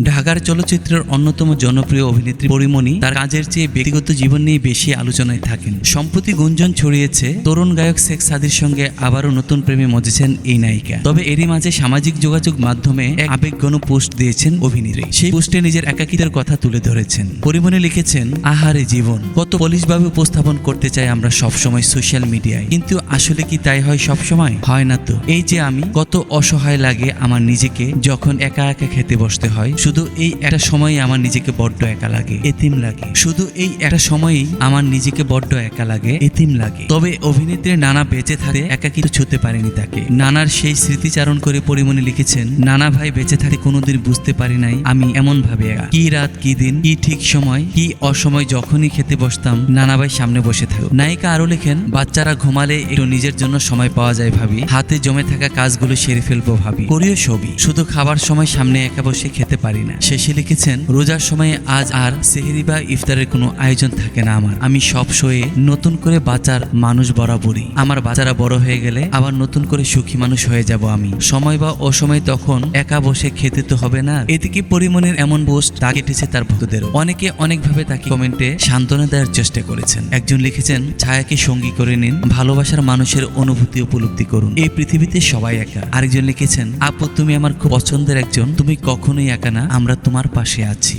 ঢাকার চলচ্চিত্রের অন্যতম জনপ্রিয় অভিনেত্রী পরীমণি তার কাজের চেয়ে ব্যক্তিগত জীবন নিয়ে বেশি আলোচনায় থাকেন। সম্প্রতি গুঞ্জন ছড়িয়েছে তরুণ গায়ক শেখ সাদির সঙ্গে আবারও নতুন প্রেমে মজেছেন এই নায়িকা। তবে এরই মাঝে সামাজিক যোগাযোগ মাধ্যমে এক আবেগঘন পোস্ট দিয়েছেন অভিনেত্রী। সেই পোস্টে নিজের একাকিতার কথা তুলে ধরেছেন। পরীমণি লিখেছেন, আহারে জীবন, কত পলিশভাবে উপস্থাপন করতে চাই আমরা সবসময় সোশ্যাল মিডিয়ায়, কিন্তু আসলে কি তাই হয়? সবসময় হয় না তো। এই যে আমি, কত অসহায় লাগে আমার নিজেকে যখন একা একা খেতে বসতে হয়। শুধু এই একটা সময়ই আমার নিজেকে বড্ড একা লাগে, এতিম লাগে। শুধু এই একটা সময়ই আমার নিজেকে বড্ড একা লাগে, এতিম লাগে। তবে অভিনেত্রী নানা বেঁচে থাকতে একাকিত্ব ছুঁতে পারেনি তাকে। নানার সেই স্মৃতিচারণ করে পরীমণি লিখেছেন, নানা ভাই বেঁচে থাকতে কোনোদিন বুঝতে পারি নাই আমি এমন ভাবে একা। কি রাত, কি দিন, কি ঠিক সময়, কি অসময়, যখনই খেতে বসতাম নানা ভাই সামনে বসে থাকো। নায়িকা আরো লেখেন, বাচ্চারা ঘুমালে একটু নিজের জন্য সময় পাওয়া যায় ভাবি, হাতে জমে থাকা কাজগুলো সেরে ফেলবো ভাবি। করিও ছবি, শুধু খাবার সময় সামনে একা বসে খেতে পারি না। শেষে লিখেছেন, রোজার সময়ে আজ আর সেহরি বা ইফতারের কোনো আয়োজন থাকে না আমার। আমি সব সয়ে নতুন করে বাঁচার মানুষ বরাবরই। আমার বাচ্চারা বড় হয়ে গেলে আবার নতুন করে সুখী মানুষ হয়ে যাব আমি। সময় বা অসময় তখন একা বসে খেতে তো হবে না। এদিকে পরীমণির এমন পোস্ট তা কেটেছে তার ভক্তদেরও। অনেকে অনেকভাবে তাকে কমেন্টে সান্ত্বনা দেওয়ার চেষ্টা করেছেন। একজন লিখেছেন, ছায়াকে সঙ্গী করে নিন, ভালোবাসার মানুষের অনুভূতি উপলব্ধি করুন, এই পৃথিবীতে সবাই একা। আরেকজন লিখেছেন, আপু তুমি আমার খুব পছন্দের একজন, তুমি কখনোই একা না, আমরা তোমার পাশে আছি।